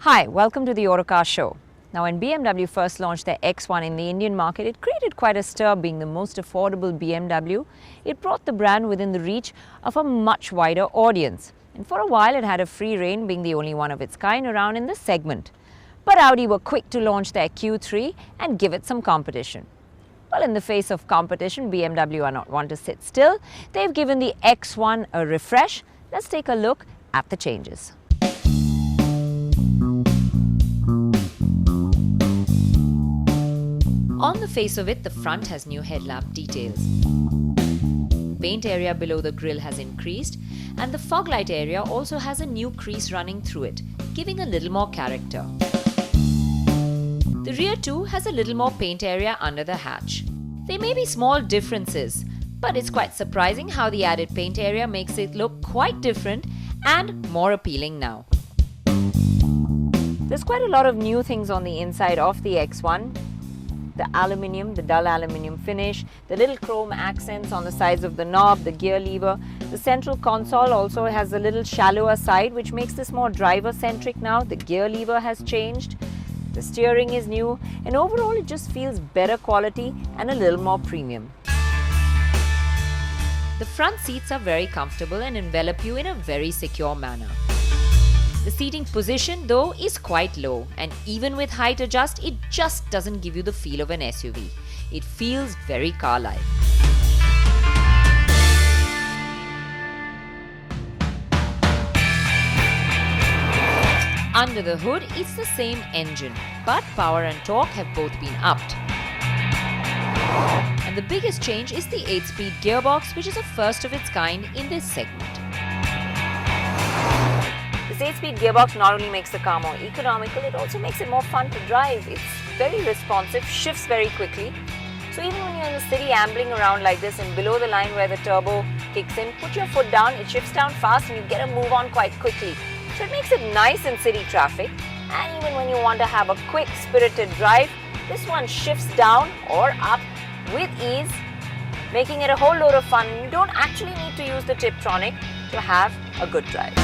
Hi, welcome to the Autocar show. Now, when BMW first launched their X1 in the Indian market, it created quite a stir. Being the most affordable BMW, it brought the brand within the reach of a much wider audience. And for a while, it had a free rein, being the only one of its kind around in the segment. But Audi were quick to launch their Q3 and give it some competition. Well, in the face of competition, BMW are not one to sit still. They've given the X1 a refresh. Let's take a look at the changes. On the face of it, the front has new headlamp details. Paint area below the grille has increased, and the fog light area also has a new crease running through it, giving a little more character. The rear too has a little more paint area under the hatch. There may be small differences, but it's quite surprising how the added paint area makes it look quite different and more appealing now. There's quite a lot of new things on the inside of the X1. The aluminium, the dull aluminium finish, the little chrome accents on the sides of the knob, the gear lever. The central console also has a little shallower side, which makes this more driver-centric now. The gear lever has changed. The steering is new, and overall it just feels better quality and a little more premium. The front seats are very comfortable and envelop you in a very secure manner. The seating position, though, is quite low, and even with height adjust, it just doesn't give you the feel of an SUV. It feels very car-like. Under the hood, it's the same engine, but power and torque have both been upped. And the biggest change is the 8-speed gearbox, which is a first of its kind in this segment. This 8-speed gearbox not only makes the car more economical, it also makes it more fun to drive. It's very responsive, shifts very quickly. So even when you're in the city ambling around like this and below the line where the turbo kicks in, put your foot down, it shifts down fast and you get a move on quite quickly. So it makes it nice in city traffic, and even when you want to have a quick, spirited drive, this one shifts down or up with ease, making it a whole load of fun. You don't actually need to use the Tiptronic to have a good drive.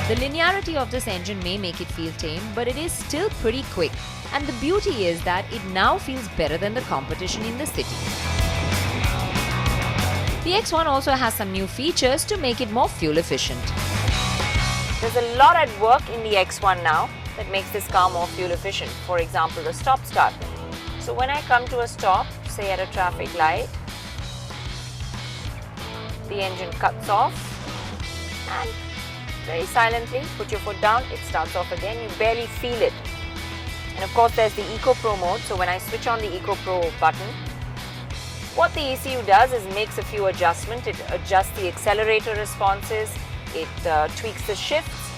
The linearity of this engine may make it feel tame, but it is still pretty quick, and the beauty is that it now feels better than the competition in the city. The X1 also has some new features to make it more fuel efficient. There's a lot at work in the X1 now that makes this car more fuel efficient. For example, the stop start. So when I come to a stop, say at a traffic light, the engine cuts off and very silently, put your foot down, it starts off again, you barely feel it. And of course there's the Eco Pro mode, so when I switch on the Eco Pro button, what the ECU does is makes a few adjustments. It adjusts the accelerator responses, it tweaks the shifts,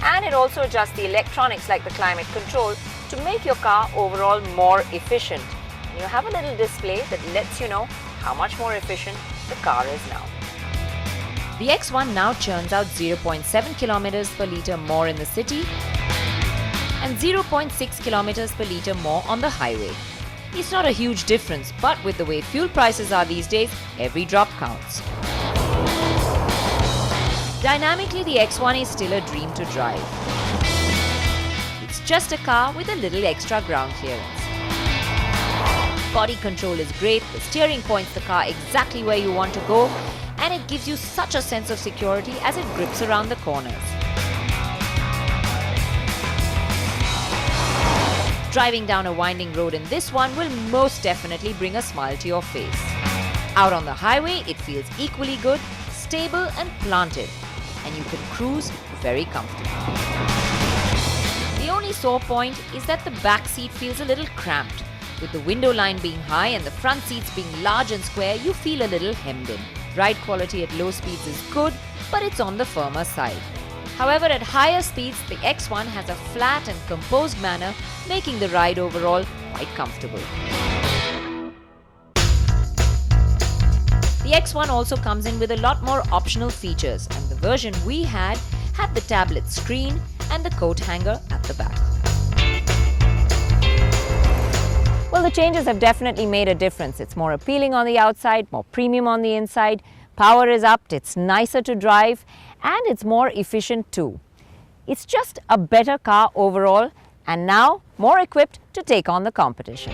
and it also adjusts the electronics like the climate control to make your car overall more efficient. And you have a little display that lets you know how much more efficient the car is now. The X1 now churns out 0.7 kilometers per litre more in the city and 0.6 kilometers per litre more on the highway. It's not a huge difference, but with the way fuel prices are these days, every drop counts. Dynamically, the X1 is still a dream to drive. It's just a car with a little extra ground clearance. Body control is great, the steering points the car exactly where you want to go, and it gives you such a sense of security as it grips around the corners. Driving down a winding road in this one will most definitely bring a smile to your face. Out on the highway, it feels equally good, stable and planted, and you can cruise very comfortably. The only sore point is that the back seat feels a little cramped. With the window line being high and the front seats being large and square, you feel a little hemmed in. Ride quality at low speeds is good, but it's on the firmer side. However, at higher speeds, the X1 has a flat and composed manner, making the ride overall quite comfortable. The X1 also comes in with a lot more optional features, and the version we had the tablet screen and the coat hanger at the back. Well, the changes have definitely made a difference. It's more appealing on the outside, more premium on the inside. Power is upped, it's nicer to drive, and it's more efficient too. It's just a better car overall and now more equipped to take on the competition.